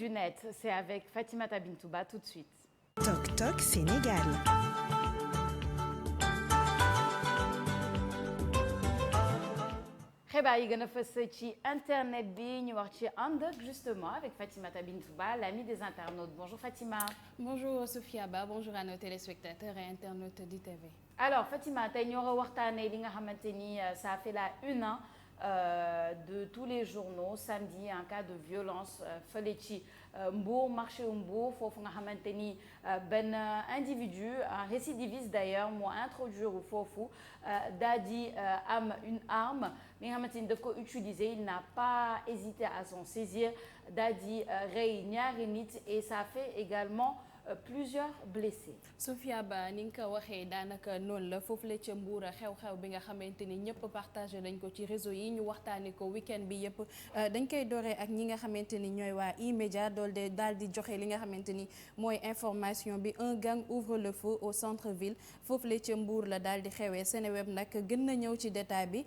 du net, c'est avec Fatimata Bintouba tout de suite. Toc Toc Sénégal. xibaar yi gën a fës ci internet bi ñu wax ci ànd justement avec Fatimata Bintouba, l'amie des internautes. Bonjour Fatima. Bonjour Sophia Ba, bonjour à nos téléspectateurs et internautes d'ITV. Alors Fatima, tey ñoo ko waxtaanee li nga xamante ni ça fait la une de tous les journaux samedi en cas de violence fële ci Mbour marché Mbour foofu nga xamante ni benn individu un récidiviste d'ailleurs moo introduire foofu daal di am une arme li nga xamante ni daf ko utiliser il n'a pas hésité à s'en saisir daal di rey ñaari nit et ça fait également plusieurs blessés. Sophia Ba ni nga ko waxee daanaka noonu la foofu la ca Mbuur xew-xew bi nga xamante ni ñëpp partagé nañ ko ci réseau yi ñu waxtaanee ko week-end bi yëpp dañ koy dooree ak ñi nga xamante ni ñooy waa E-Media daal di joxe li nga xamante ni mooy information bi un gang ouvre le feu au centre-ville foofu la ca Mbuur la daal di xewee Seneweb nag gën na ñëw ci détail bi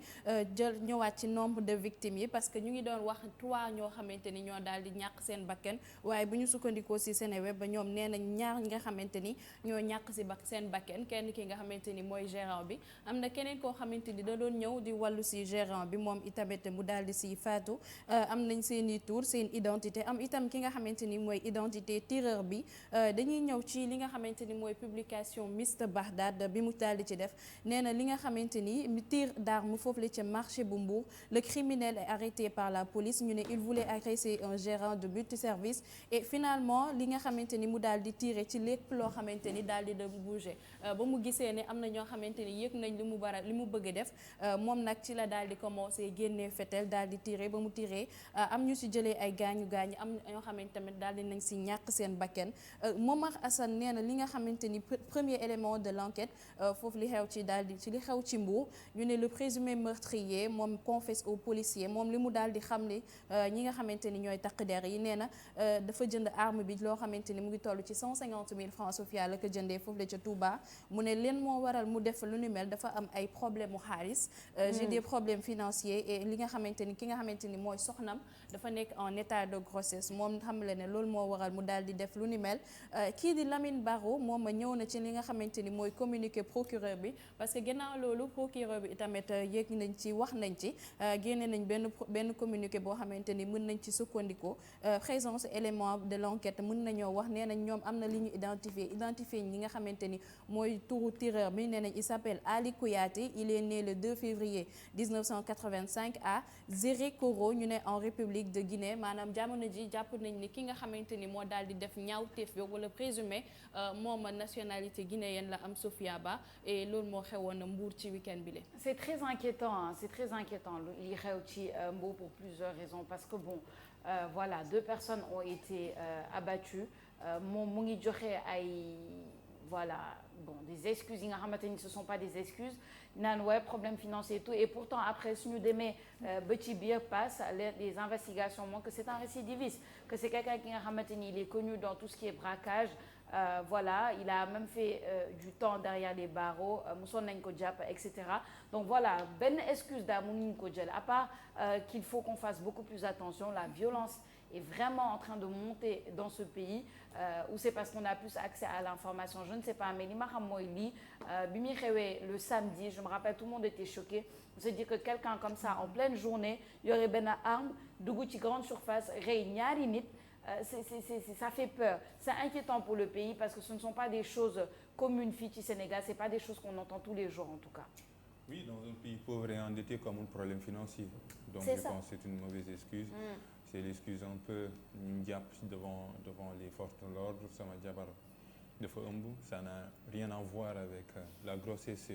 jël ñëwaat ci nombre de victimes yi parce que ñu ngi doon wax 3 ñoo xamante ni ñoo daal di ñàkk seen bakken waaye bu ñu sukkandikoo ci Seneweb ba ñoom nee nañ ñaar ñi nga xamante ni ñoo ñàkk ci seen bakken kenn ki nga xamante ni mooy gérant bi am na keneen koo xamante ni da doon ñëw di wàllu ci gérant bi moom itamit mu daal di ci faatu am nañ seen i tour seen identité am itam ki nga xamante ni mooy identité tireur bi dañuy ñëw ci li nga xamante ni mooy publication Mr Bagdad bi mu daal di ci def nee na li nga xamante ni tir d'arme foofu la ca marché bu Mbour le criminel est arrêté par la police ñu ne il voulait agresser un gérant de multiservice et finalement li nga xamante ni mu daal di tirer ci lépp loo xamante ni daal di dem bouger ba mu gisee ne am na ñoo xamante ni yëg nañ li mu bëgg a def moom nag ci la daal di commencé génnee fetel daal di tirer ba mu tirer am ñu si jëlee ay gaañu am ñoo xamante tamit daal di nañ si ñàkk seen bakken Momar Assane nee na li nga xamante ni premier élément de l'enquête foofu li xew ci daal di ci li xew ci Mbour ñu ne le présumé meurtrier moom confesse aux policiers moom li mu daal di xam ne ñi nga xamante ni ñooy takk der yi nee na dafa jënd arme bi loo xamante ni mu ngi toll ci 150 000 francs Sophia la ko jëndee foofu la ca Touba mu ne leen moo waral mu def lu ni mel dafa am ay problème mu xaalis j'ai des problèmes financiers et li nga xamante ni ki nga xamante ni mooy soxnam dafa nekk en état de grossesse moom xam le ne loolu moo waral mu daal di def lu ni mel kii di Lamine Barro moom ma ñëw na ci li nga xamante ni mooy communiqué procureur bi parce que gannaaw loolu procureur bi tamit yéeg nañ ci wax nañ ci génne nañ benn communiqué boo xamante ni mën nañ ci sukkandikoo présence élément de l'enquête mën nañoo wax nee nañ ñoom am na li ñu identifié ñi nga xamante ni mooy turu tireur bi nee nañ il s'appelle Ali Kouyaté il est né le 2 février 1985 à Zérekoro ñu ne en République de Guinée maanaam jamono ji jàpp nañ ni ki nga xamante ni moo daal di def ñaawteef bi wala présumé moom nationalité guinéenne la am Sophia Ba et loolu moo xewoon na Mbour ci week-end bi la. C'est très inquiétant li xew ci Mbour pour plusieurs raisons parce que bon voilà 2 personnes ont été abattues moom mu ngi joxe ay voilà bon des excuses yi nga xamante ni ce sont pas des excuses naan ouais problème financier et tout et pourtant après suñu demee ba ci biir passe les investigations montrent que c'est un récidiviste que c'est quelqu'un ki nga xamante ni il est connu dans tout ce qui est braquage voilà il a même fait du temps derrière les barreaux mosoon nañ ko jàpp et cetera donc voilà benn excuse daal mënuñu ko jël à part qu'il faut qu'on fasse beaucoup plus attention la violence est vraiment en train de monter dans ce pays ou c'est parce qu'on a plus accès à l'information je ne sais pas mais li ma xam mooy lii bi muy xewee le samedi je me rappelle tout le monde était choqué on se dit que quelqu'un comme ça en pleine journée yore benn arme dugg ci grande surface rey ñaari nit ça fait peur c'est inquiétant pour le pays parce que ce ne sont pas des choses communes fii ci Sénégal c'est pas des choses qu'on entend tous les jours en tout cas. Oui, dans un pays pauvre et endetté comme un problème financier. Donc je pense que c'est une mauvaise excuse. C'est l'excuse un peu ñu jàpp devant les forces de l'ordre sama jabar dafa ëmb ça n'a rien à voir avec la grossesse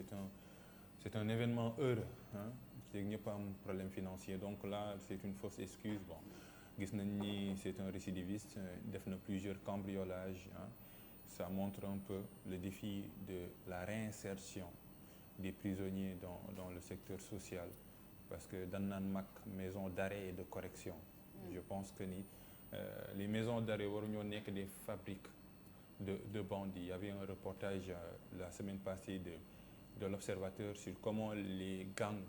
c'est un événement heureux hein c'est ñëpp am problème financier donc là c'est une fausse excuse bon gis nañ ni c'est un récidiviste def na plusieurs cambriolages hein ça montre un peu le défi de la réinsertion des prisonniers dans le secteur social parce que dañ naan mag maison d'arrêt et de correction je pense que ni les maisons d'arrêt waruñoo nekk des fabriques de bandits il y avait un reportage la semaine passée de l'Observateur sur comment les gangs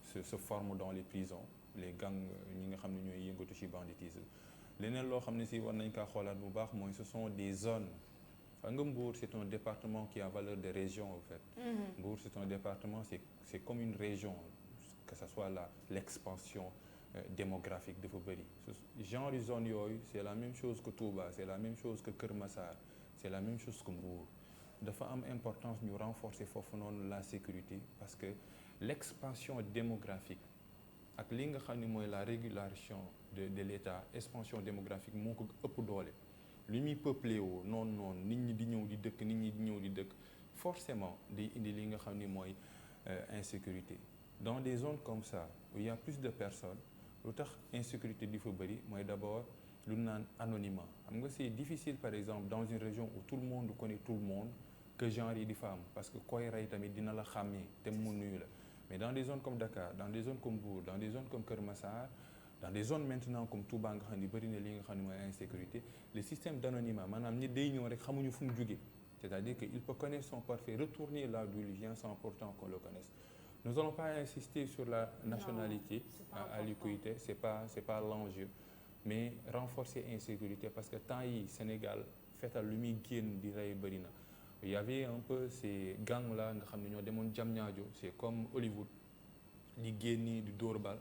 se forment dans les prisons les gangs ñi nga xam ne ñooy yëngatu ci banditisme leneen loo xam ne si war nañ kaa xoolaat bu baax mooy ce sont des zones. xam nga Mbour c'est un département qui a valeur de région en fait. Mbour c'est un département c'est comme une région, que ça soit l'expansion démographique dafa bëri genre zone yooyu c'est la même chose que Touba, c'est la même chose que Kër Massar, c'est la même chose que Mbour. dafa am importance ñu renforcer foofu noonu la sécurité parce que l'expansion démographique ak li nga xam ne mooy la régulation de l'État, expansion démographique moo ko ëpp doole. li muy peuplé woo noonu nit ñi di ñëw di dëkk forcément day indi li nga xam ni mooy insécurité. Dans des zones comme ça où il y a plus de personnes lu tax insécurité di fa bëri mooy d'abord lu naan anonymat. xam nga c'est difficile par exemple dans une région où tout le monde connaît tout le monde que genre yi di fa am parce que koy rey tamit dina la xàmmee te mu nuyu la. Mais dans des zones comme Dakar, dans des zones comme Mbour, dans des zones comme Kër Massar, dans des zones maintenant comme Touba nga xam ni bëri na li nga xam ne mooy insécurité, le système d'anonymat maanaam nit day ñëw rek xamuñu fu mu jógee, c'est-à-dire que il peut connaître son parfait, retourner là d'où il vient sans pourtant qu'on le connaisse. Nous n'allons pas insister sur la nationalité à l'unicité, c'est pas l'enjeu, mais renforcer insécurité parce que temps yi Sénégal fetal lu muy génn di rey bëri na. Il y avait un peu ces gangs là nga xam ne ñoo demoon Diamniadio, c'est comme Hollywood di génni di dóor bal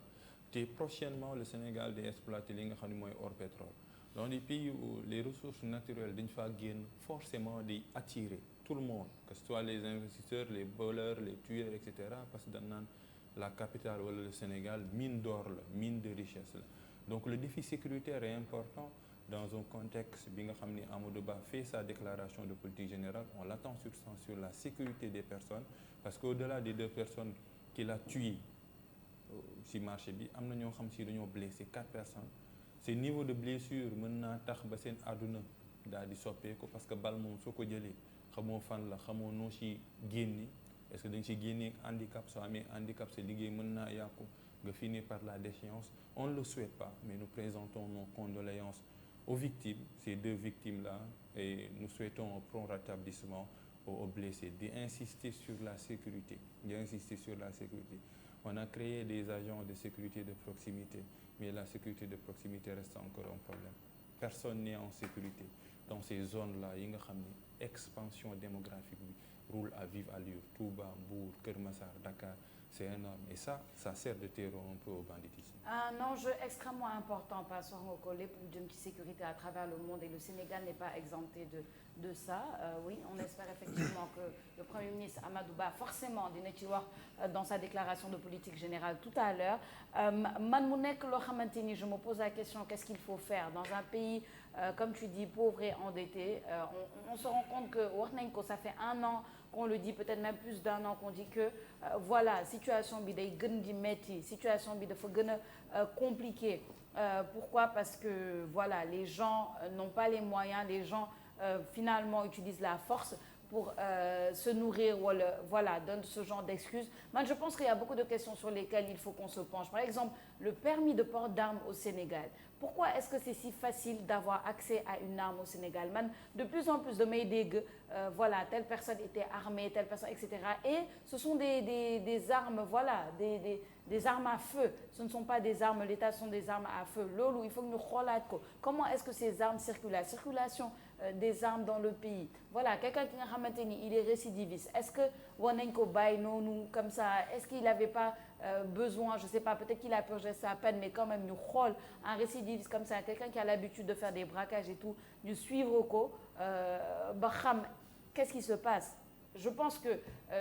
te prochainement le Sénégal day exploiter li nga xam ne mooy hors pétrole. Dans des pays où les ressources naturelles dañ faa génn forcément di attirer tout le monde, que ce soit les investisseurs, les voleurs, les tueurs, etc. parce que dañ naan la capitale wala le Sénégal mine d'or la, mine de richesse la. Donc le défi sécuritaire est important dans un contexte bi nga xam ni Amadou Ba fait sa déclaration de politique générale. On l'attend sur la sécurité des personnes parce qu'au-delà des 2 personnes qu'il a tuées ci marché bi am na ñoo xam si dañoo blessé 4 personnes. Ces niveaux de blessure mën naa tax ba seen àdduna daal di soppeeku parce que bal moom soo ko jëlee xamoo fan la xamoo noo ci génni est-ce que dañ ci génnee handicap soo amee handicap sa liggéey mën naa yàqu nga finir par la déchéance. On ne le souhaite pas mais nous présentons nos condoléances aux victimes, ces 2 victimes-là, et nous souhaitons un prompt rétablissement aux blessés. D'insister sur la sécurité, On a créé des agents de sécurité de proximité, mais la sécurité de proximité reste encore un problème. Personne n'est en sécurité dans ces zones-là yi nga xam ni expansion démographique bi roule à vive allure. Touba, Mbour, Kër Massar, Dakar, c'est énorme. Et ça sert de terreau un peu au banditisme. Un enjeu extrêmement important par rapport au collègue pour une sécurité à travers le monde et le Sénégal n'est pas exempté de ça. Oui, on espère effectivement que le Premier ministre Amadou Ba forcément dina ci wax dans sa déclaration de politique générale tout à l'heure. Man mu nekk loo xamante ni je me pose la question qu'est-ce qu'il faut faire dans un pays comme tu dis pauvre et endetté. On se rend compte que wax nañ ko ça fait 1 an qu'on le dit, peut-être même plus d'1 an qu'on dit que voilà situation bi day gën di metti, situation bi dafa gën a compliqué. Pourquoi? Parce que voilà, les gens n'ont pas les moyens, les gens finalement utilisent la force pour se nourrir ou voilà, donne ce genre d'excuses. Moi, je pense qu'il y a beaucoup de questions sur lesquelles il faut qu'on se penche. Par exemple, le permis de port d'armes au Sénégal. Pourquoi est-ce que c'est si facile d'avoir accès à une arme au Sénégal? Man, de plus en plus de may dégg voilà, telle personne était armée, telle personne, etc. Et ce sont des armes, voilà, des armes à feu. Ce ne sont pas des armes, l'État sont des armes à feu. Loolu, il faut que ñu xoolaat ko. Comment est-ce que ces armes circulent? La circulation des armes dans le pays. Voilà, quelqu'un qui nga xamante ni il est récidiviste. Est-ce que war nañ ko bàyyi noonu comme ça? Est-ce qu'il n'avait pas besoin, je sais pas, peut-être qu'il a purgé sa peine, mais quand même ñu xool un récidiviste comme ça, quelqu'un qui a l'habitude de faire des braquages et tout, ñu suivre ko ba xam qu'est-ce qui se passe? Je pense que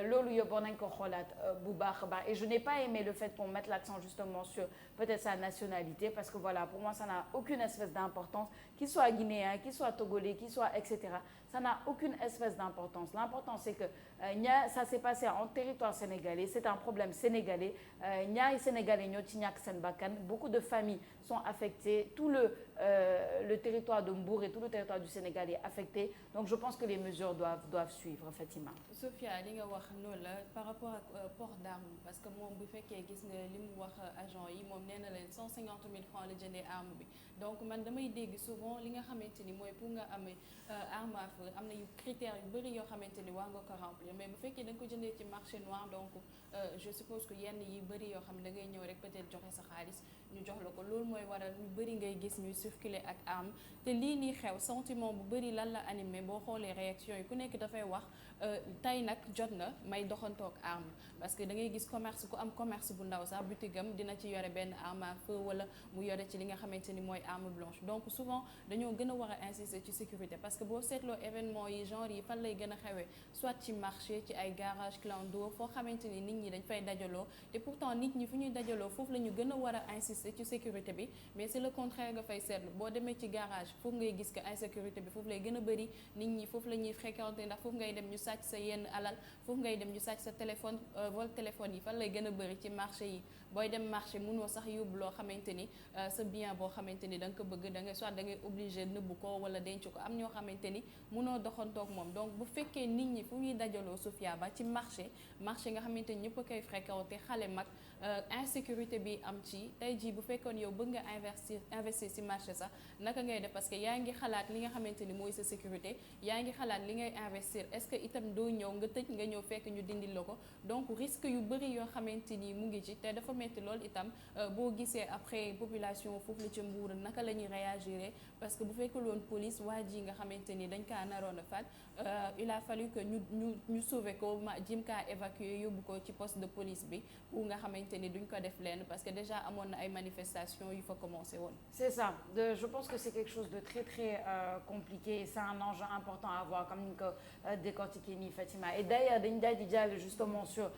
loolu yëpp war nañ ko xoolaat bu baax a baax et je n'ai pas aimé le fait qu'on mette l'accent justement sur peut-être sa nationalité parce que voilà, pour moi ça n'a aucune espèce d'importance, qu'il soit guinéen, qu'il soit togolais, qu'il soit etc. Ça n'a aucune espèce d'importance. L'important c'est que ça s'est passé en territoire sénégalais, c'est un problème sénégalais. Ñaari sénégalais ñoo ci ñàkk seen bakkan, beaucoup de familles sont affectées, tout le territoire de Mbour et tout le territoire du Sénégal est affecté. Donc je pense que les mesures doivent suivre, Fatima. Sophia, li nga wax loolu la par rapport ak port d'arme parce que moom bu fekkee gis nga li mu wax agent yi moom nee na leen 150 000 francs la jëndee arme bi donc man damay dégg souvent li nga xamante ni mooy pour nga amee arme à feu am na yu critères yu bëri yoo xamante ni war nga ko remplir mais bu fekkee da nga ko jëndee ci marché noir donc je suppose que yenn yi bëri yoo xam ne da ngay ñëw rek peut-être joxe sa xaalis ñu jox la ko loolu mooy waral ñu bëri ngay gis ñuy circuler ak arme te lii nii xew sentiment bu bëri lan la animé boo xoolee réaction yi ku nekk dafay wax tey nag jot na may doxantoog arme parce que da ngay gis commerce ku am commerce bu ndaw sax butigam dina ci yore benn arme à feu wala mu yore ci li nga xamante ni mooy arme blanche donc souvent dañoo gën a war a insister ci sécurité parce que boo seetloo événement yi genre yi fan lay gën a xewee soit ci marché ci ay garage clando foo xamante ni nit ñi dañ fay dajaloo te pourtant nit ñi fu ñuy dajaloo foofu la ñu gën a war a insister ci sécurité bi mais c'est le contraire nga fay seetlu boo demee ci garage foofu ngay gis que insécurité bi foofu lay gën a bëri nit ñi foofu la ñuy fréquenter ndax foofu ngay dem ñu sàcc sa yenn alal foofu ngay dem ñu sàcc sa téléphone vol téléphone yi fan lay gën a bëri ci marché yi booy dem marché mënoo sax yóbbu loo xamante ni sa bien boo xamante ni da nga ko bëgg da ngay soit da ngay obligé nëbbu ko wala denc ko am ñoo xamante ni mënoo doxantoog moom donc bu fekkee nit ñi fu ñuy dajaloo Sofia ba ci marché nga xamante ni ñëpp a koy fréquenté xale mag insécurité bi am ci tey jii bu fekkoon yow bëgg nga investir ci marché sax naka ngay def parce que yaa ngi xalaat li nga xamante ni mooy sa sécurité yaa ngi xalaat li ngay investir est-ce que itam doo ñëw nga tëj nga ñëw fekk ñu dindil la ko donc risque yu bëri yoo xamante ni mu ngi ci te dafa metti lool itam boo gisee après population foofu la ca Mbuur naka la ñuy réagir parce que bu fekkul woon police waa ji nga xamante ni dañ kaa naroon a faat il a fallu que ñu sauver ko jim kaa évacuer yóbbu ko ci poste de police bi pour nga xamante ni duñ ko def leen parce que déjà amoon na ay manifestations yu fa commencé woon. C'est ça. Je pense que c'est quelque chose de très très compliqué et c'est un enjeu important à avoir comme ni nga ko décortiqué nii Fatima et d'ailleurs dañu daal di jàll justement sur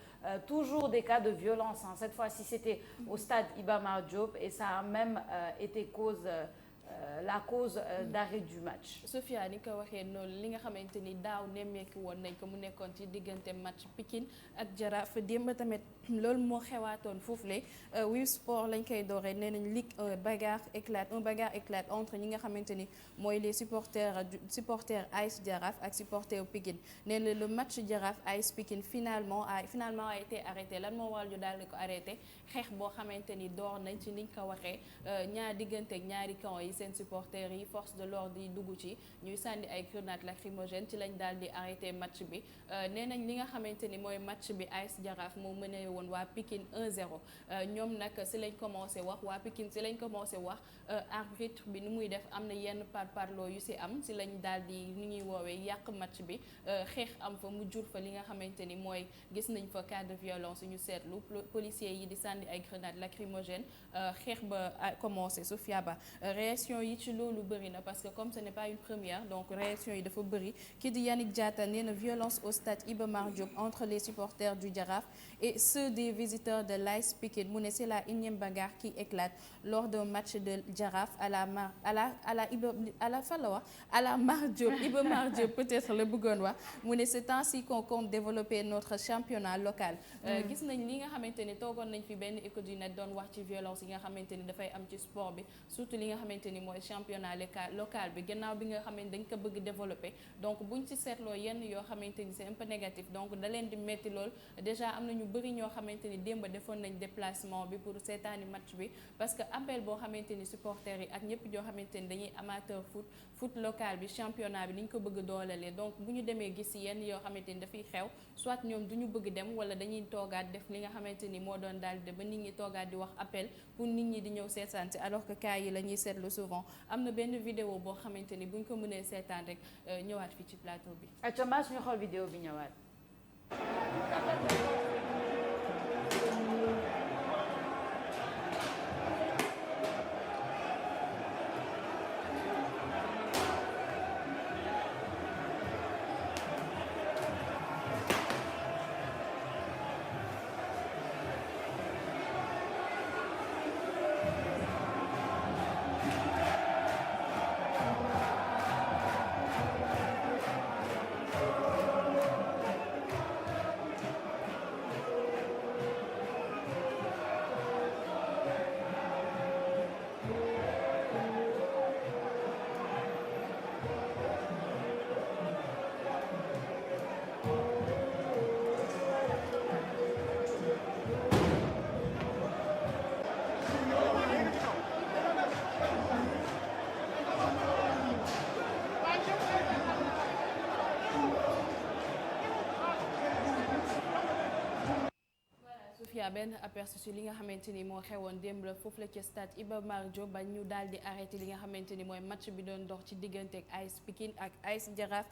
toujours des cas de violence cette fois-ci c'était au stade Iba Mar Diop et ça a même été la cause d'arrêt du match. Sofia ni ko waxee noonu li nga xamante ni daaw nemmeeku woon nañ ko mu nekkoon ci diggante match Pikine ak Jaraaf démb tamit loolu moo xewaatoon foofu la Wii Sport lañ koy dooree nee nañ ligue un bagarre éclate entre ñi nga xamante ni mooy les supporters AS Jaraaf ak supporters Pikine nee na le match Jaraaf AS Pikine finalement a été arrêté lan moo waral ñu daal di ko arrêté xeex boo xamante ni door nañ ci niñ ko waxee ñaar diggante ak ñaari camp yi seen supporters yi force de l'ordre yi dugg ci ñuy sànni ay grenades lacrymogènes ci lañ daal di arrêté match bi nee nañ li nga xamante ni mooy match bi AS Jaraaf moo mënee woon waa Pikine 1-0 ñoom nag si lañ commencé wax waa Pikine si lañ commencé wax arbitre bi ni muy def am na yenn parparloo yu si am si lañ daal di ni ñuy woowee yàq match bi xeex am fa mu jur fa li nga xamante ni mooy gis nañ fa cas de violence ñu seetlu policiers yi di sànni ay grenades lacrymogènes xeex ba commencé Sofia Ba réaction yi ci loolu bëri na parce que comme ce n'est pas une première donc réaction yi dafa bëri kii di Yannick Diatta nee na violence au stade Iba Mar Diop entre les supporters du Jaraaf et ceux des visiteurs de l'AS Pikine mu ne c'est la énième bagarre qui éclate lors d'un match de Jaraaf à la Mar Diop Iba Mar Diop peut-être la bëggoon wax mu ne c'est ainsi qu'on compte développer notre championnat local. gis nañ li nga xamante ni toogoon nañ fi benn écho du net doon wax ci violence yi nga xamante ni dafay am ci sport bi surtout li nga xamante ni mooy championnat local bi gannaaw bi nga xamante dañ ko bëgg développer donc buñ ci seetloo yenn yoo xamante ni c'est un peu négatif donc da leen di metti lool déjà am na ñu bëri ñoo xamante ni démb defoon nañ déplacement bi pour seetaani match bi parce que appel boo xamante ni supporters yi ak ñëpp ñoo xamante ni dañuy amateur foot local bi championnat bi ni ñu ko bëgg doolelee donc bu ñu demee gis ci yenn yoo xamante ni dafay xew soit ñoom du ñu bëgg dem wala dañuy toogaat def li nga xamante ni moo doon daal de ba nit ñi toogaat di wax appel pour nit ñi di ñëw seetaan si alors que cas yi la ñuy seetlu souvent am na benn vidéo boo xamante ni buñ ko mënee seetaan rek ñëwaat fii ci plateau bi. acca Mass ñu xool vidéo bi ñëwaat. Sophia benn aperçu ci li nga xamante ni moo xewoon démb la foofu la ca stade Iba Mar Diop ba ñu daal di arrêté li nga xamante ni mooy match bi doon dox ci diggante ak AS Pikine ak AS Jaraaf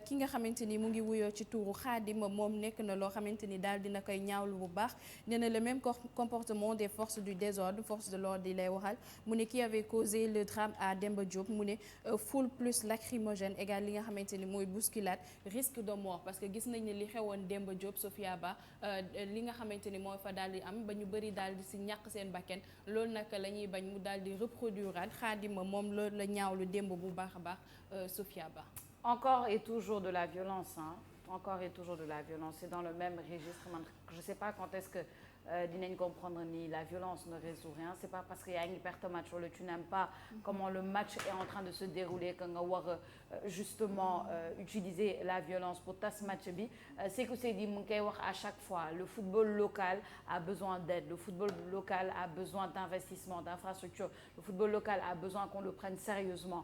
ki nga xamante ni mu ngi wuyoo ci tuuru Khadim moom nekk na loo xamante ni daal dina koy ñaawlu bu baax nee na le même comportement des forces du désordre forces de l'ordre di lay waxal mu ne qui avait causé le drame à Demba Diop mu ne foule plus lacrymogène égal li nga xamante ni mooy bousculade risque de mort parce que gis nañ ne li xewoon Demba Diop Sophia Ba li nga xamante ni moo fa daal di am ba ñu bëri daal di si ñàkk seen bakken loolu nag la ñuy bañ mu daal di reproduire Khadim moom loolu la ñaawlu démb bu baax a baax Sophia Ba. Encore et toujours de la violence, hein. Encore et toujours de la violence. C'est dans le même registre. Je ne sais pas quand est-ce que dinañ comprendre ni la violence ne résout rien. C'est pas parce qu'il y a une perte match wala tu n'aimes pas comment le match est en train de se dérouler que nga war justement utiliser la violence pour tas match bi. C'est que c'est dit mu ngi koy wax à chaque fois. Le football local a besoin d'aide. Le football local a besoin d'investissement, d'infrastructure. Le football local a besoin qu'on le prenne sérieusement.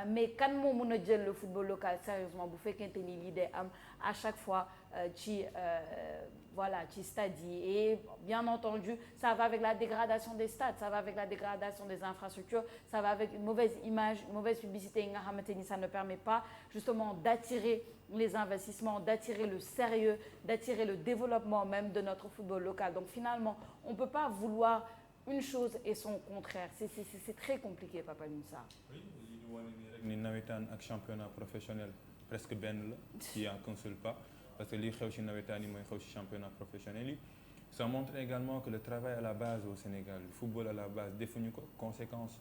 Mais kan moo mën a jël le football local sérieusement bu fekkente ni lii day am à chaque fois ci voilà ci stade yi et bien entendu ça va avec la dégradation des stades, ça va avec la dégradation des infrastructures, ça va avec une mauvaise image, une mauvaise publicité yi nga xamante ni ça ne permet pas justement d'attirer les investissements, d'attirer le sérieux, d'attirer le développement même de notre football local. Donc finalement on peut pas vouloir une chose et son contraire. C'est très compliqué Papa Moussa. Oui, li ñu wane nii rek ni nawetaan ak championnat professionnel presque benn la. Il y a qu'un seul pas. Parce que li xew ci nawetaan yi mooy xew ci championnat professionnel yi. Ça montre également que le travail à la base au Sénégal, le football à la base defuñu ko. Conséquence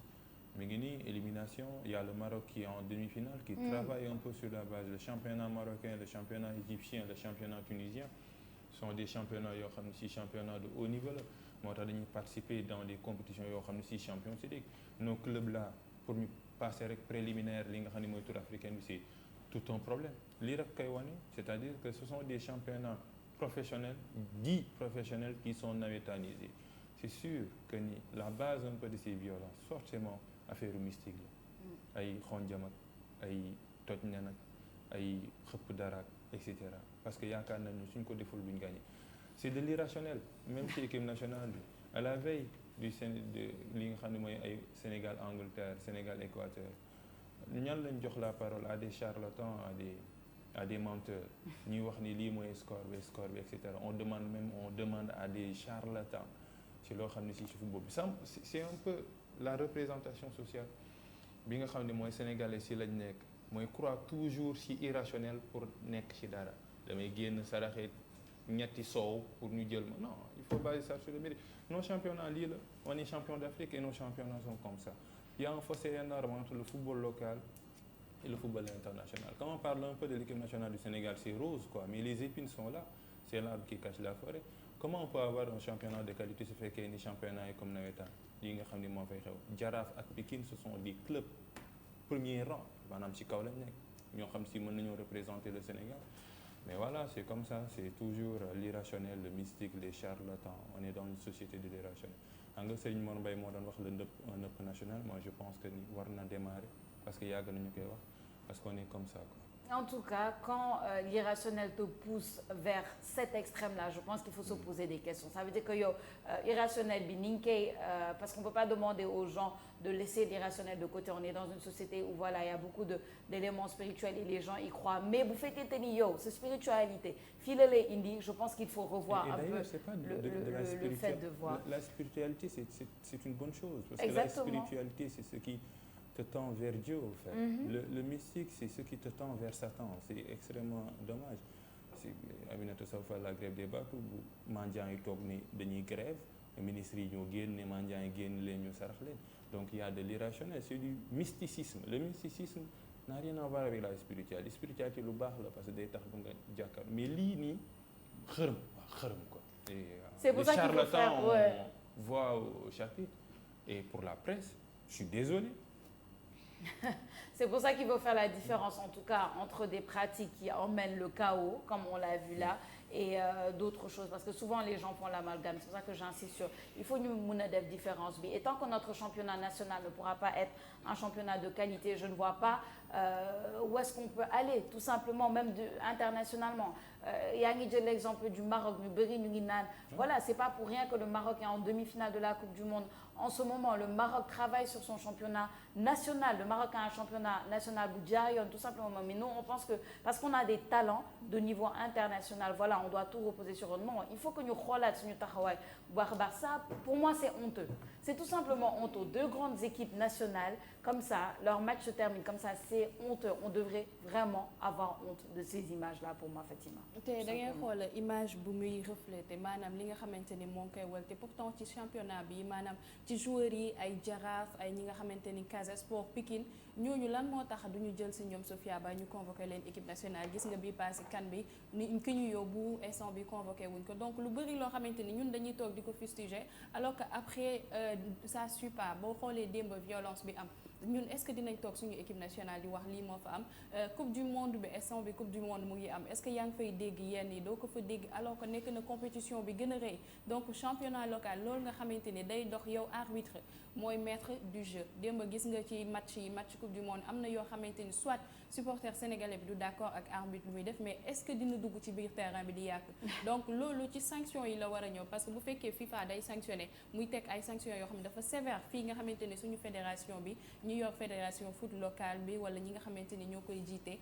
mi ngi nii élimination. Il y a le Maroc qui est en demi-finale qui travaille un peu sur la base. Le championnat marocain, le championnat égyptien, le championnat tunisien sont des championnats yoo xam ne ci championnat de haut niveau la. moo tax dañuy participer dans des compétitions yoo xam ne ci Champions League. Nos clubs là pour ñu passer rek préliminaire li nga xam ne mooy tour africain bi c'est tout un problème. lii rek koy wane c'est-à-dire que ce sont des championnats professionnels dits professionnels qui sont nawetanisés. C'est sûr que ni la base un peu de ces violences forcément affaire mystique la. ay xonjam ak ay toj nen ak ay xëpp dara et cetera parce que yaakaar nañu suñ ko deful duñ gagné. C'est de l'irrationnel même ci équipe nationale bi à la veille du li nga xam ne mooy ay Sénégal Angleterre Sénégal Équateur ñan lañ jox la parole à des charlatans à des menteurs ñuy wax ni lii mooy score bi et cetera on demande à des charlatans ci loo xam ne ci football bi c'est un peu la représentation sociale bi nga xam ne mooy sénégalais ci lañ nekk mooy croire toujours ci irrationnel pour nekk ci dara damay génn saraxe ñetti soow pour ñu jël ma non il faut baser ça sur le mérite. Nos championnats lii la on est champion d'Afrique et nos championnats sont comme ça. Il y a un fossé énorme entre le football local et le football international. Quand on parle un peu de l'équipe nationale du Sénégal, c'est rose quoi, mais les épines sont là. C'est l'arbre qui cache la forêt. Comment on peut avoir un championnat de qualité su fekkee ni championnat yi comme nawetaan yi nga xam ni moo fay xew. Jaraaf ak Pikine ce sont des clubs premier rang maanaam ci kaw lañ nekk ñoo xam si mën nañoo représenter le Sénégal. Mais voilà, c'est comme ça, c'est toujours l'irrationnel, le mystique, les charlatans. On est dans une société de l'irrationnel. Xam nga Serigne Mor Mbaye moo doon wax le nëpp national. Moi, je pense que ni war na démarrer parce que yàgg nañu koy wax parce qu'on est comme ça quoi. En tout cas, quand l'irrationnel te pousse vers cet extrême-là, je pense qu'il faut se poser des questions. Ça veut dire que yow irrationnel bi ni nga koy parce qu'on peut pas demander aux gens de laisser l'irrationnel de côté. On est dans une société où voilà, il y a beaucoup d'éléments spirituels et les gens y croient. Mais bu fekkente ni yow sa spiritualité fii la lay indi, je pense qu'il faut revoir un peu le fait de voir. La spiritualité, c'est une bonne chose parce Exactement. Que la spiritualité, c'est ce qui te tend vers Dieu au fait. Le mystique, c'est ce qui te tend vers Satan. C'est extrêmement dommage. Aminata Sow Fall la grève des bateaux bu mendiants yi toog ni dañuy grève ministres yi ñoo génn ne mendiants yi génn leen ñu sarax leen. Donc il y a de l'irrationnel, c'est du mysticisme. Le mysticisme n'a rien à voir avec la spiritualité. La spiritualité lu baax la parce que day tax ba nga jàkkaar mais lii nii xërëm quoi. C'est pour ça qu'il faut faire voix au chapitre. Et pour la presse, je suis désolé. C'est pour ça qu'il faut faire la différence, en tout cas, entre des pratiques qui emmènent le chaos, comme on l'a vu là, et d'autres choses parce que souvent les gens font l'amalgame. C'est pour ça que j'insiste sur il faut ñu mën a def différence bi et tant que notre championnat national ne pourra pas être un championnat de qualité, je ne vois pas où est-ce qu'on peut aller tout simplement même internationalement. yaa ngi jël l'exemple du Maroc ñu bëri ñu ngi naan voilà c'est pas pour rien que le Maroc est en demi-finale de la Coupe du Monde en ce moment. Le Maroc travaille sur son championnat national. Le Maroc a un championnat national bu jaar yoon tout simplement mais nous on pense que parce qu'on a des talents de niveau international voilà on doit tout reposer sur eux. Non, il faut que ñu xoolaat suñu taxawaay bu baax a baax. Ça pour moi c'est honteux, c'est tout simplement honteux. Deux grandes équipes nationales comme ça leur match se termine comme ça, c'est honteux. On devrait vraiment avoir honte de ces images là pour moi Fatima. te da ngay xool image bu muy refléter maanaam li nga xamante ni moo ngi koy wal te pourtant ci championnat bi maanaam ci joueurs yi ay Jaraaf ay ñi nga xamante ni Casa Sport Pikine ñooñu lan moo tax duñu jël si ñoom Sofia Ba ñu convoqué leen équipe nationale. Gis nga bii passé kan bi ni ki ñu yóbbu instant bi convoqué wuñ ko donc lu bëri loo xamante ni ñun dañuy toog di ko fustiger alors que après ça suit pas. Boo xoolee démb violence bi am ñun est-ce que dinañ toog suñu équipe nationale di wax lii moo fa am coupe du monde bi instant bi coupe du monde mu ngi am est-ce que yaa ngi fay dégg yenn yi doo ko fa dégg alors que nekk na compétition bi gën a rëy. Donc championnat local loolu nga xamante ni day dox yow arbitre mooy maître du jeu. Démb gis nga ci match coupe du monde am na yoo xamante ni soit supporter sénégalais bi du d'accord ak arbitre lu muy def mais est-ce que dina dugg ci biir terrain bi di yàq. Donc loolu ci sanction yi la war a ñëw parce que bu fekkee FIFA day sanctionner muy teg ay sanctions yoo xam ne dafa sévère fii nga xamante ne suñu fédération bi ñu yor fédération foot locale bi wala ñi nga xamante ni ñoo koy jiite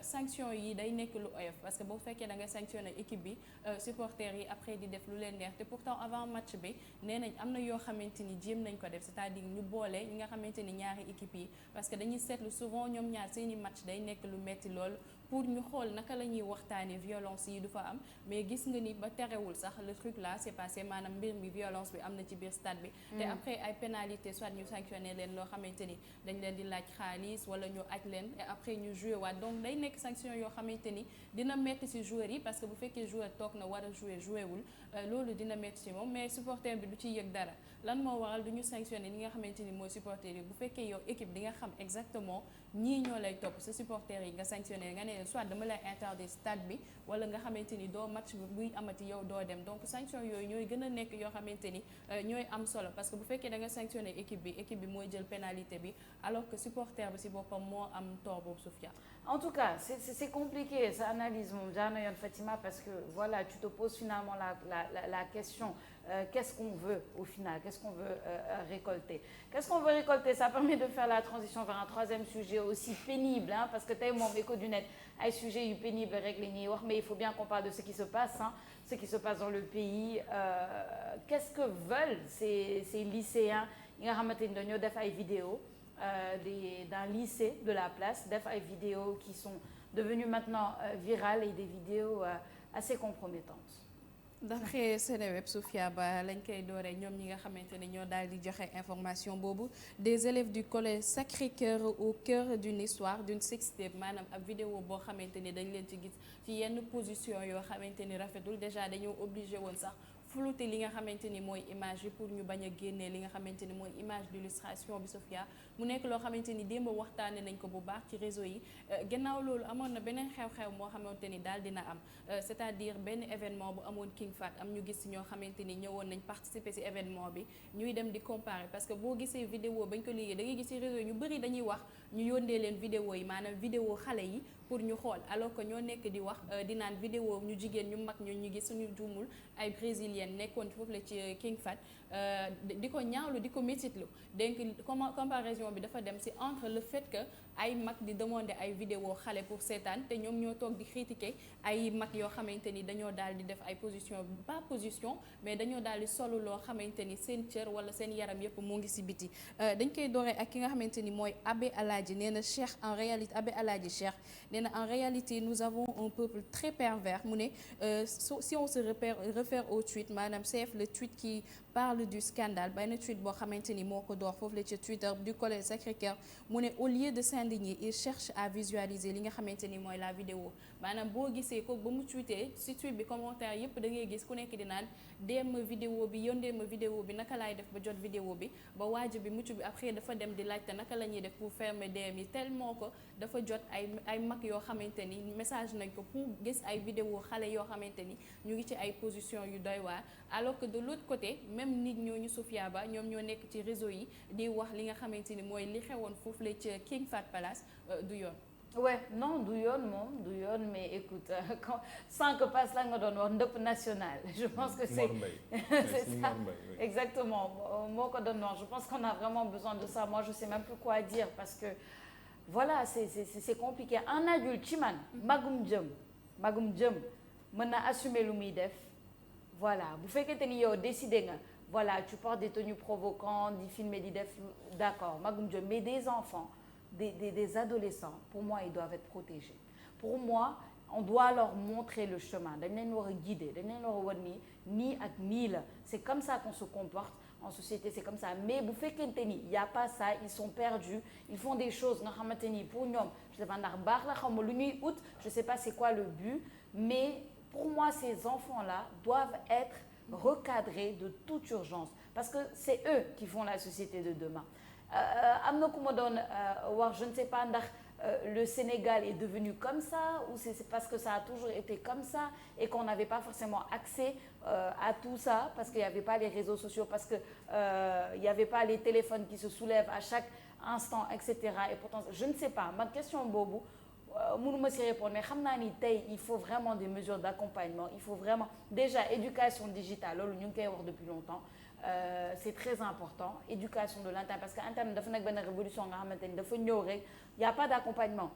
sanction yi day nekk lu oyof parce que boo fekkee da nga sanctionner équipe bi supporters yi après di def lu leen neex te pourtant avant match bi nee nañ am na yoo xamante ni jéem nañ ko def c'est-à-dire ñu boole ñi nga xamante ni ñaari équipe yi parce que dañuy seetlu souvent ñoom ñaar seeni match day nekk lu metti lool pour ñu xool naka la ñuy waxtaanee violence yi du fa am mais gis nga ni ba terewul sax le truc là c'est passé maanaam mbir mi violence bi am na ci biir stade bi. te après ay pénalité soit ñu sanctionné leen loo xamante ni dañ leen di laaj xaalis wala ñu aj leen et après ñu joué waat donc day nekk sanction yoo xamante ni dina metti ci joueurs yi parce que bu fekkee joueur toog na war a joué wul loolu dina metti ci moom mais supporter bi du ci yëg dara lan moo waral du ñu sanctionné ñi nga xamante ni mooy supporter yi bu fekkee yow équipe di nga xam exactement ñii ñoo lay topp sa supporter yi nga sanctionné nga ne soit dama lay interdire stade bi wala nga xamante ni doo match bi buy amati yow doo dem donc sanction yooyu ñooy gën a nekk yoo xamante ni ñooy am solo parce que bu fekkee da nga sanctionné équipe bi mooy jël pénalité bi alors que supporter bi ci boppam moo am tort boobu Sofia. En tout cas c'est compliqué sa analyse moom jaar na yoon Fatima parce que voilà tu te poses finalement la question qu'est-ce qu'on veut au final, qu'est-ce qu'on veut récolter. Qu'est-ce qu'on veut récolter? Ça permet de faire la transition vers un troisième sujet aussi pénible parce que tey moom Écho du Net ay sujets yu pénible rek la ñuy wax mais il faut bien qu'on parle de ce qui se passe ce qui se passe dans le pays. Qu'est-ce que veulent ces lycéens yi nga xamante ni dañoo def ay vidéos d'un lycée de la place def ay vidéos qui sont devenues maintenant virales et des vidéos assez compromettantes. D'après Seneweb Sofia Ba lañ koy dooree ñoom ñi nga xamante ne ñoo daal di joxe information boobu des élèves du collège Sacré-Cœur au cœur d'une histoire d'une sextape maanaam ab vidéo boo xamante ni dañ leen ci gis ci yenn position yoo xamante ni rafetul déjà dañoo obligé woon sax flouter li nga xamante ni mooy image yi pour ñu bañ a génnee li nga xamante ni mooy image d'illustration bi Sofia mu nekk loo xamante ni démb waxtaane nañ ko bu baax ci réseau yi gannaaw loolu amoon na beneen xew-xew moo xamante ni daal dina am c'est-à-dire benn événement bu amoon King Fat am ñu gis ñoo xamante ni ñëwoon nañ participer ci événement bi ñuy dem di comparer parce que boo gisee vidéo bañ ko liggéey da ngay gis ci réseau yi ñu bëri dañuy wax ñu yónnee leen vidéo yi maanaam vidéo xale yi pour ñu xool alors que ñoo nekk di wax di naan vidéo ñu jigéen ñu mag ñu gis suñu juumul ay brésilienne nekkoon foofu la ci King Fat di ko ñaawlu di ko métitlu donc comparaison bi dafa dem ci entre le fait que ay mag di demander ay vidéo xale pour seetaan te ñoom ñoo toog di critiquer ay mag yoo xamante ni dañoo daal di def ay position pas position mais dañoo daal di solo loo xamante ni seen cër wala seen yaram yëpp moo ngi ci biti dañ koy dooree ak ki nga xamante ni mooy Abbé Aladji nee na Cheikh en réalité Abbé Aladji Cheikh nee na en réalité nous avons un peuple très pervers mu ne si on se réfère au tweet maanaam c'est le tweet qui parle du scandale benn tweet boo xamante ni moo ko door foofu la ci Twitter du collège Sacré-Cœur mu ne au lieu de s'indigner il cherche à visualiser li nga xamante ni mooy la vidéo maanaam boo gisee ko ba mu tweetee si tweet bi commentaire yëpp da ngay gis ku nekk di naan dem vidéo bi yóndee ma vidéo bi naka laay def ba jot vidéo bi ba waaju bi mucc bi après dafa dem di laajte naka la ñuy def pour fermer DM yi tellement que dafa jot ay mag yoo xamante ni message nañ ko pour gis ay vidéo xale yoo xamante ni ñu ngi ci ay position yu doy waar alors que de l'autre côté même nit ñooñu Sophia Ba ñoom ñoo nekk ci réseau yi di wax li nga xamante ni mooy li xewoon foofu la ca King Fahd Palace du yoon. Ouais non du yoon moom du yoon mais écoute quand sans que passe la nga doon wax ndëpp national je pense que c'est c'est ça exactement moo ko doon wax je pense qu'on a vraiment besoin de ça moi je sais même plus quoi dire parce que voilà c'est compliqué un adulte ci man magum jëm mën na assumer lu muy def voilà bu fekkente ni yow décidé nga voilà tu portes des tenues provocantes di filmer di def d'accord magum jëm mais des enfants des adolescents pour moi ils doivent être protégés pour moi on doit leur montrer le chemin dañ leen war a guider dañ leen war a wan nii ak nii la c'est comme ça qu'on se comporte en société c'est comme ça mais bu fekkente ni y a pas ça ils sont perdus ils font des choses nga xamante ni pour ñoom je sais pas ndax baax la xam nga lu ñuy ut je sais pas c'est quoi le but mais pour moi ces enfants-là doivent être recadrés de toute urgence parce que c'est eux qui font la société de demain am na ku ma doon wax je ne sais pas ndax le Sénégal est devenu comme ça ou c'est parce que ça a toujours été comme ça et qu'on n'avait pas forcément accès à tout ça parce qu'il n'y avait pas les réseaux sociaux parce que il n'y avait pas les téléphones qui se soulèvent à chaque instant etc. et pourtant je ne sais pas ma question boobu mënuma si répondre mais xam naa ni tey il faut vraiment des mesures d'accompagnement il faut vraiment déjà éducation digitale loolu ñu ngi koy wax depuis longtemps c'est très important éducation de l'internet parce que internet dafa nekk benn révolution nga xamante ni dafa ñëw rek y a pas d'accompagnement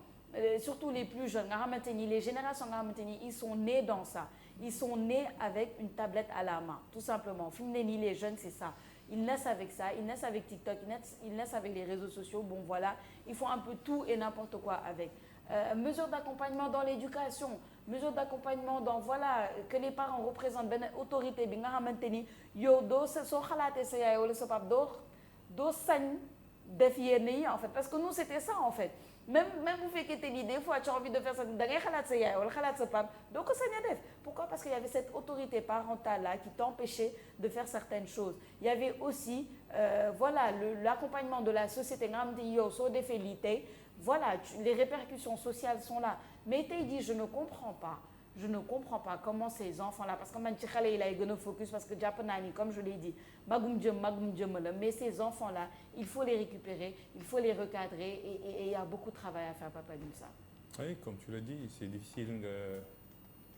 surtout les plus jeunes nga xamante ni les générations nga xamante ni ils sont nés dans ça ils sont nés avec une tablette à la main tout simplement fi mu ne nii les jeunes c'est ça ils naissent avec ça ils naissent avec TikTok ils naissent avec les réseaux sociaux bon voilà ils font un peu tout et n'importe quoi avec mesures d'accompagnement dans l'éducation mesures d'accompagnement dans voilà que les parents représentent benn autorité bi nga xamante ni yow doo soo xalaatee sa yaay wala sa pap doo sañ def yenn yi en fait parce que nous c'était ça en fait même bu fekkee ni des fois tu as envie de faire ça da ngay xalaat sa yaay wala xalaat sa pap doo ko sañ a def pourquoi parce qu'il y avait cette autorité parentale là qui t'empêchait de faire certaines choses il y avait aussi voilà l'accompagnement de la société nga xamante ni yow soo defee lii tey voilà les répercussions sociales sont là mais tey jii je ne comprends pas comment ces enfants-là parce que man ci xale yi lay gën a focus parce que jàpp naa ni comme je l'ai dit magum jëm la mais ces enfants-là il faut les récupérer il faut les recadrer et il y a beaucoup de travail à faire Papa Limsa. Oui comme tu l'as dit c'est difficile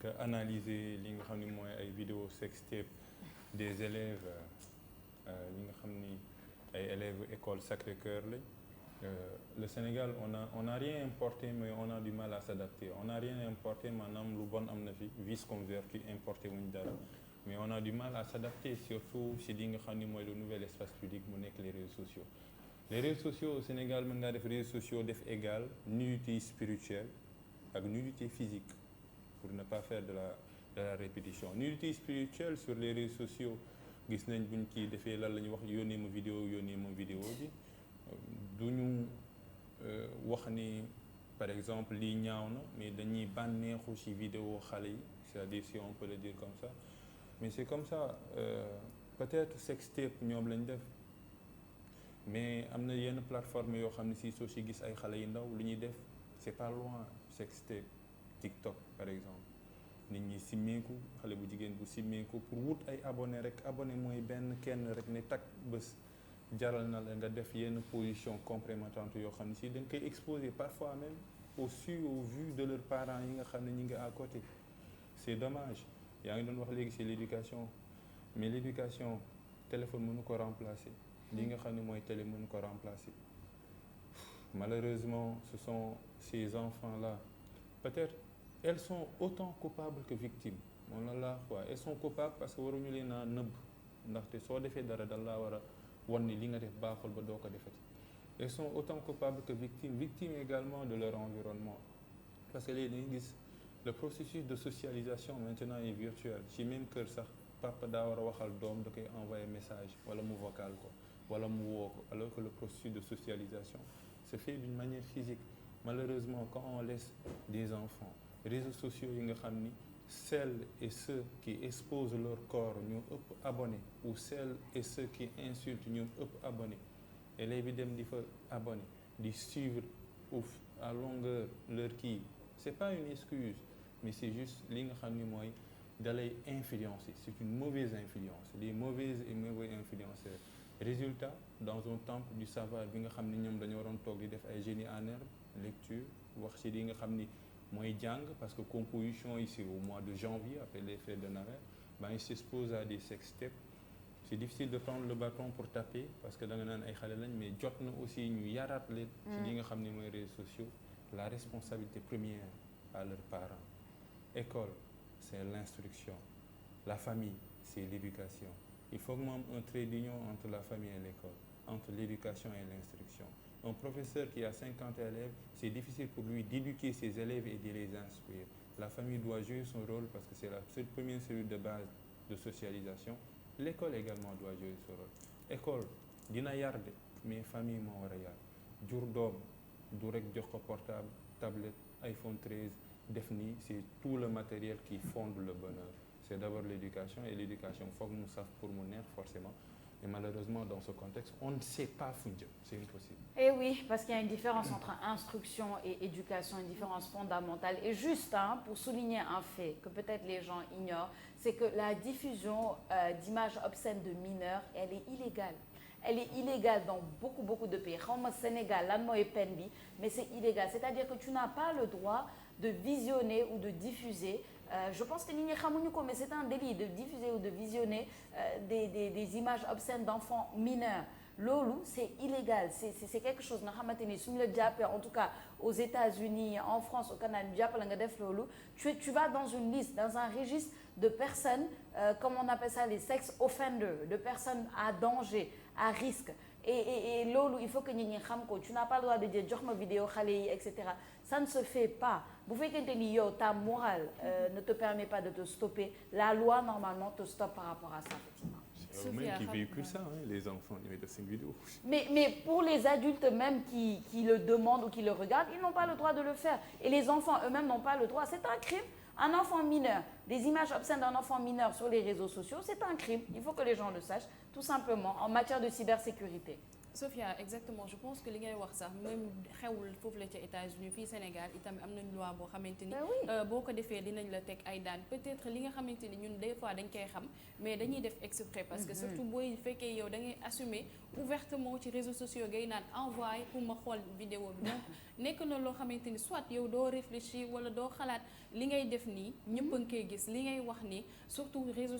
nga analyser li nga xam ni mooy ay vidéos sextape des élèves li nga xam ni ay élèves école Sacré-Cœur lañ. Le Sénégal on n'a rien importé mais on a du mal à s'adapter on n'a rien importé maanaam lu bon am na fi vice comme vertu importé wuñ dara mais on a du mal à s'adapter surtout si li nga xam ni mooy le nouvel espace public mu nekk les réseaux sociaux au Sénégal mën ngaa def réseaux sociaux def égal nudité spirituelle ak nudité physique pour ne pas faire de la répétition nudité spirituelle sur les réseaux sociaux gis nañ buñ kii defee lan la ñuy wax yónnee ma vidéo bi duñu wax ni par exemple lii ñaaw na mais dañuy bànneexu ci vidéo xale yi c'est-à-dire si on peut le dire comme ça mais c'est comme ça peut-être sextape ñoom lañ def mais am na yenn plateforme yoo xam ne si soo ci gis ay xale yu ndaw li ñuy def c'est pas loin sextape TikTok par exemple nit ñi simmeeku xale bu jigéen bu simmeeku pour wut ay abonné rek abonné mooy kenn rek ne tak bés jaral na la nga def yenn position compromettante yoo xam ne si dañ koy exposer parfois même au vu de leurs parents yi nga xam ne ñi ngi à côté c'est dommage yaa ngi doon wax léegi c'est l'éducation mais l'éducation téléphone mënu ko remplacer li nga xam ne mooy télé mënu ko remplacer malheureusement ce sont ces enfants-là peut-être elles sont autant coupables que victimes moom la quoi elles sont coupables parce que waruñu leen a nëbb ndaxte soo defee dara dal laa war a wan ni li nga def baaxul ba doo ko defati elles sont autant coupables que victimes également de leur environnement parce que léegi dañuy gis le processus de socialisation maintenant est virtuel ci même kër sax papa daa war a waxal doom da koy envoyer message wala mu vocal ko wala mu woo ko alors que le processus de socialisation se fait d'une manière physique. Malheureusement, quand on laisse des enfants réseaux sociaux yi nga xam ni celles et ceux qui exposent leur corps ñoo ëpp abonné ou celles et ceux qui insultent ñoom ëpp abonné élèves yi dem di fa abonné di suivre à longueur leur kii c'est pas une excuse mais c'est juste li nga xam ni mooy dalay influencer. C'est une mauvaise influence, les mauvaises et mauvais influenceurs. Résultat, dans un temple du savoir bi nga xam ni ñoom dañoo waroon toog di def ay génie en herbe lecture wax ci li nga xam ni mooy jàng parce que composition ici au mois de janvier après les fêtes de Noël ils s'exposent à des sextapes. C'est difficile de prendre le bâton pour taper parce que da nga naan ay xale lañ mais jot na aussi ñu yaraat leen ci li nga xam ni mooy réseaux sociaux. La responsabilité première à leurs parents. École, c'est l'instruction. La famille, c'est l'éducation. Il faut que mu am un trait d'union entre la famille et l'école, entre l'éducation et l'instruction. Un professeur qui a 50 élèves, c'est difficile pour lui d'éduquer ses élèves et de les instruire. La famille doit jouer son rôle parce que c'est la première cellule de base de socialisation. L'école également doit jouer son rôle. École, dina yar de mais famille moo war a yar. Jur doom du rek jox ko portable, tablette, iPhone 13, def nii, c'est tout le matériel qui fonde le bonheur. C'est d'abord l'éducation et l'éducation foog mu saf pour mu neex forcément. Et malheureusement, dans ce contexte, on ne sait pas fu ñu jëm, c'est impossible. Et oui, parce qu'il y a une différence entre instruction et éducation, une différence fondamentale. Et juste pour souligner un fait que peut-être les gens ignorent, c'est que la diffusion d'images obscènes de mineurs, elle est illégale. Elle est illégale dans beaucoup de pays. Xawma Sénégal lan mooy peine bi, mais c'est illégal. C'est-à-dire que tu n'as pas le droit de visionner ou de diffuser. Je pense que nit ñi xamuñu ko mais c'est un délit de diffuser ou de visionner des images obscènes d'enfants mineurs. Loolu c'est illégal, c'est quelque chose nga xamante ni suñu la jàppee en tout cas aux États-Unis, en France, au Canada ñu jàpp la nga def loolu, tu vas dans une liste, dans un registre de personnes comme on appelle ça les sex offenders, de personnes à danger, à risque. Et loolu il faut que nit ñi xam ko, tu n'as pas le droit de dire jox ma vidéo xale yi etc. Ça ne se fait pas. Bu fekkente ni yow ta morale ne te permet pas de te stopper, la loi normalement te stoppe par rapport à ça effectivement. C'est eux-mêmes qui véhiculent ça, hein, les enfants, ils mettent ces vidéos. Mais pour les adultes même qui le demandent ou qui le regardent, ils n'ont pas le droit de le faire. Et les enfants eux-mêmes n'ont pas le droit. C'est un crime. Un enfant mineur, des images obscènes d'un enfant mineur sur les réseaux sociaux, c'est un crime. Il faut que les gens le sachent, tout simplement, en matière de cybersécurité. Sophia, exactement, je pense que li ngay wax sax même xewul foofu la ca États-Unis fii Sénégal itam am nañ loi boo xamante ni boo ko defee dinañ la teg ay daan peut-être li nga xamante ni ñun des fois dañ koy xam mais dañuy def exprès parce que surtout booy fekkee yow da ngay assumer ouvertement ci réseaux sociaux ngay naan envoyé pour ma xool vidéo bi donc nekk na loo xamante ni soit yow doo réfléchir wala doo xalaat li ngay def nii ñëpp a ngi koy gis li ngay wax ni surtout réseaux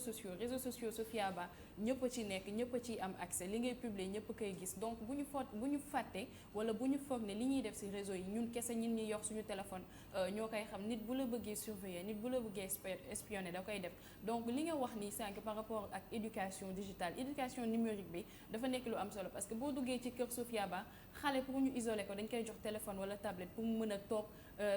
sociaux Sophia Ba ñëpp a ci nekk ñëpp a ciy am accès li ngay publier ñëpp a koy gis donc bu ñu fàtte wala bu ñu foog ne li ñuy def ci réseau yi ñun kese ñun ñi yor suñu téléphone ñoo koy xam nit bu la bëggee surveiller nit bu la bëggee espionner da koy def donc li nga wax ni sànq par rapport ak éducation digitale éducation numérique bi dafa nekk lu am solo parce que boo duggee ci kër Sophia Ba xale pour ñu isoler ko dañ koy jox téléphone wala tablette pour mu mën a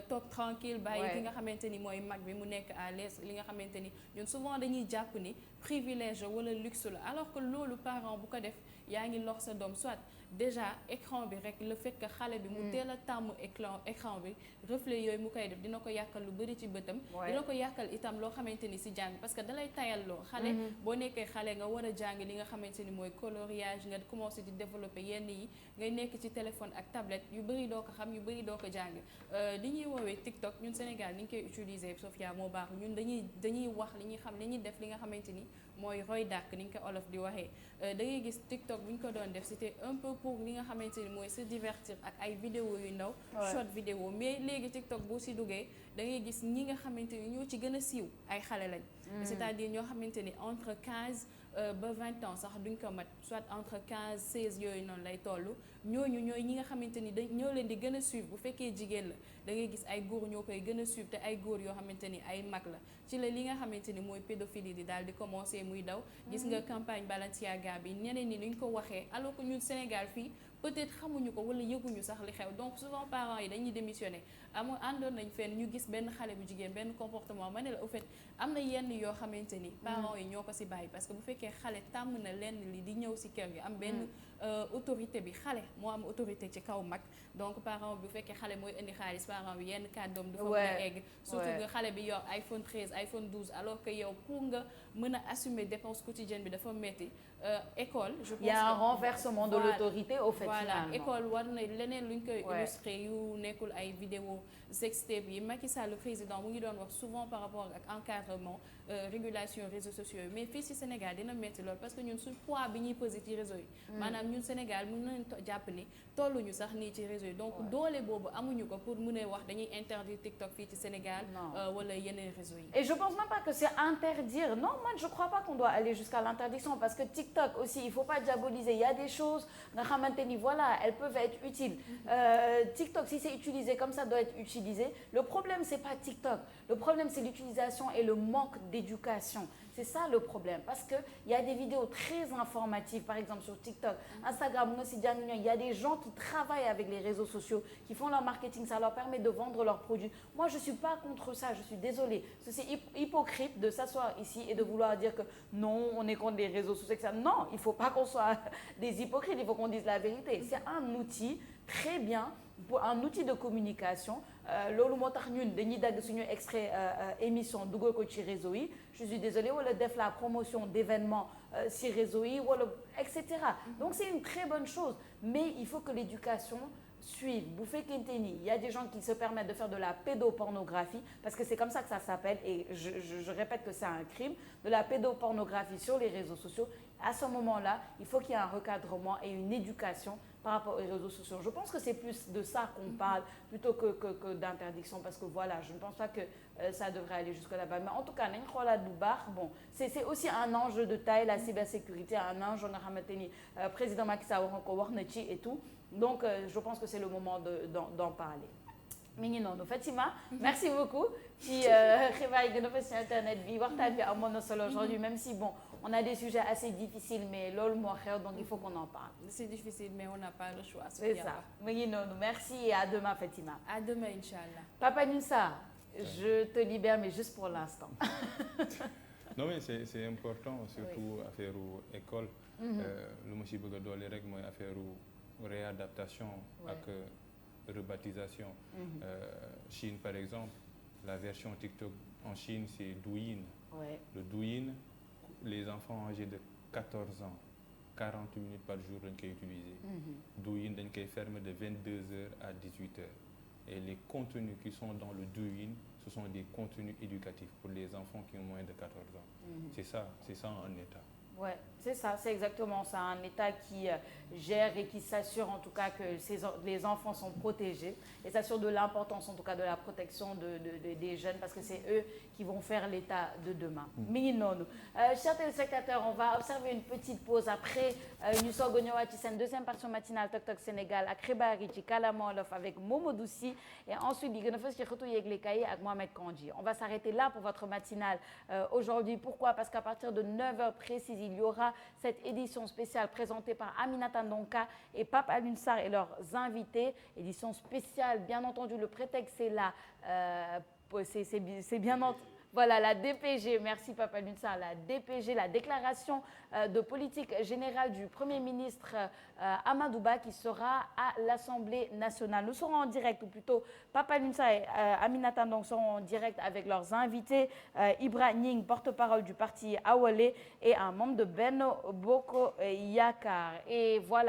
toog tranquille bàyyi ki nga xamante ni mooy mag bi mu nekk à l'aise li nga xamante ni ñun souvent dañuy jàpp ni privilège wala luxe la alors que loolu parent bu ko def yaa ngi lor sa doom soit déjà écran bi rek le fait que xale bi mu teel a tàmm écran bi reflet yooyu mu koy def dina ko yàqal lu bëri ci bëtam dina ko yàqal itam loo xamante ni si jàng parce que dalay tayal loo xale boo nekkee xale nga war a jàng li nga xamante ni mooy coloriage nga commencé di développer yenn yi ngay nekk ci téléphone ak tablette yu bëri doo ko xam yu bëri doo ko jàng li ñuy woowee TikTok ñun Sénégal ni ñu koy utiliser Sophia moo baax ñun dañuy wax li ñuy xam li ñuy def li nga xamante ni mooy roy dàq ni ñu ko olof di waxee da ngay gis TikTok bu ñu ko doon def c'était un peu pour li nga xamante ni mooy se divertir ak ay vidéo yu ndaw short vidéo mais léegi TikTok boo si duggee da ngay gis ñi nga xamante ni ñoo ci gën a siiw ay xale lañ c'est-à-dire ñoo xamante ni entre 15 ba 20 ans sax duñ ko mat soit entre 15 16 yooyu noonu lay toll ñooñu ñooy ñi nga xamante ni ñoo leen di gën a suivre bu fekkee jigéen la da ngay gis ay góor ñoo koy gën a suivre te ay góor yoo xamante ni ay mag la ci la li nga xamante ni mooy pédophilie di daal di commencer muy daw gis nga campagne Balenciaga bi ñeneen ni ñu ko waxee alors que ñun Sénégal fii peut-être xamuñu ko wala yëguñu sax li xew donc souvent parents yi dañuy démissionner àndoon nañ fenn ñu gis benn xale bu jigéen benn comportement ma ne la au fait am na yenn yoo xamante ni parents yi ñoo ko ci bàyyi parce que bu fekkee xale tàmm na lenn li di ñëw ci kër gi am benn autorité bi xale moo am autorité ci kaw mag donc parent bu fekkee xale mooy indi xaalis parent bi yenn kàddoom dafa mën a egg surtout nga xale bi yor iPhone 13 iPhone 12 alors que yow pour nga mën a assumer dépense quotidienne bi dafa metti école je pense il y a un renversement de l'autorité au fait voilà finalement. école war na leneen luñ koy illustrer yu nekkul ay vidéo sextape yi Macky Sall le président mu ngi doon wax souvent par rapport ak encadrement régulation réseaux sociaux yi mais fii ci Sénégal dina metti lool parce que ñun suñ poids bi ñuy peser ci réseau yi maanaam ñun Sénégal mën nañ jàpp ni tolluñu sax nii ci réseau yi donc doole boobu amuñu ko pour mën a wax dañuy interdire TikTok fii ci Sénégal wala yeneen réseau yi. Et je pense même pas que c'est interdire. Non, moi je crois pas qu'on doit aller jusqu'à l'interdiction parce que TikTok aussi, il faut pas diaboliser. Il y a des choses, voilà, elles peuvent être utiles. TikTok, si c'est utilisé comme ça doit être utilisé. Le problème, c'est pas TikTok. Le problème, c'est l'utilisation et le manque d'éducation. C'est ça le problème parce qu'il y a des vidéos très informatives, par exemple sur TikTok, Instagram, il y a des gens qui travaillent avec les réseaux sociaux, qui font leur marketing, ça leur permet de vendre leurs produits. Moi, je ne suis pas contre ça, je suis désolée. C'est hypocrite de s'asseoir ici et de vouloir dire que non, on est contre les réseaux sociaux, etc. Non, il ne faut pas qu'on soit des hypocrites, il faut qu'on dise la vérité. C'est un outil très bien, un outil de communication. Loolu moo tax ñun dañuy dagg suñu extrait émission dugal ko ci réseau yi je suis désolée wala def la promotion d'événements ci réseau yi wala etc. Donc c'est une très bonne chose mais il faut que l'éducation suive. Bu fekkente ni il y a des gens qui se permettent de faire de la pédopornographie parce que c'est comme ça que ça s'appelle et je répète que c'est un crime, de la pédopornographie sur les réseaux sociaux. À ce moment-là, il faut qu'il y ait un recadrement et une éducation par rapport aux réseaux sociaux. Je pense que c'est plus de ça qu'on parle plutôt que d'interdiction parce que voilà, je ne pense pas que ça devrait aller jusque là-bas. Mais en tout cas, nañ xoolaat bu baax. Bon, c'est aussi un enjeu de taille, la cybersécurité, un enjeu nga xamante ni président Macky Sall wax na ci et tout. Donc, je pense que c'est le moment d'en parler. mi ngi noonu Fatima merci beaucoup ci xibaar yi gën a fës ci internet bi waxtaan bi amoon na solo aujourd'hui même si bon on a des sujets assez difficiles mais loolu moo xew donc il faut qu'on en parle. C'est difficile mais on n'a pas le choix. C'est ça mi ngi noonu merci et à demain Fatima. À demain Inch'Allah. Papa Noussa je te libère mais juste pour l'instant. Non mais c'est important surtout affaire école. lu ma si bëgg a dolli rek mooy affaire réadaptation ak rebaptisation. Chine par exemple la version TikTok en Chine c'est Douyin. Le Douyin les enfants âgés de 14 ans 40 minutes par jour dañ koy utiliser. Douyin dañ koy fermer de 22h à 18h et les contenus qui sont dans le Douyin ce sont des contenus éducatifs pour les enfants qui ont moins de 14 ans. C'est ça un État. Ouais, c'est ça, c'est exactement ça, un État qui gère et qui s'assure en tout cas que les enfants sont protégés et s'assure de l'importance en tout cas de la protection des jeunes parce que c'est eux qui vont faire l'État de demain. Mi ngi noonu. Chers téléspectateurs, on va observer une petite pause après ñu soog a ñëwaat ci seen deuxième partie matinale Tok Tok Sénégal ak xibaar yi ci kàllaama wolof avec Momodou Sy et ensuite di gën a fës ci xëtu yëglekaay yi ak Mohamed Kandji. On va s'arrêter là pour votre matinale aujourd'hui. Pourquoi? Parce qu'à partir de 9h précises, il y aura cette édition spéciale présentée par Aminata Ndonka et Pape Alioune Sarr et leurs invités. Édition spéciale, bien entendu, le prétexte c'est là, c'est bien entendu. Voilà, la DPG, merci Pape Alioune Sarr, la DPG, la déclaration de politique générale du Premier ministre Amadou Ba qui sera à l'Assemblée nationale. Nous serons en direct, ou plutôt Pape Alioune Sarr et Aminata Ndonka seront en direct avec leurs invités, Ibra Ning, porte-parole du parti Awalé et un membre de Benno Bokk Yakaar. Et voilà.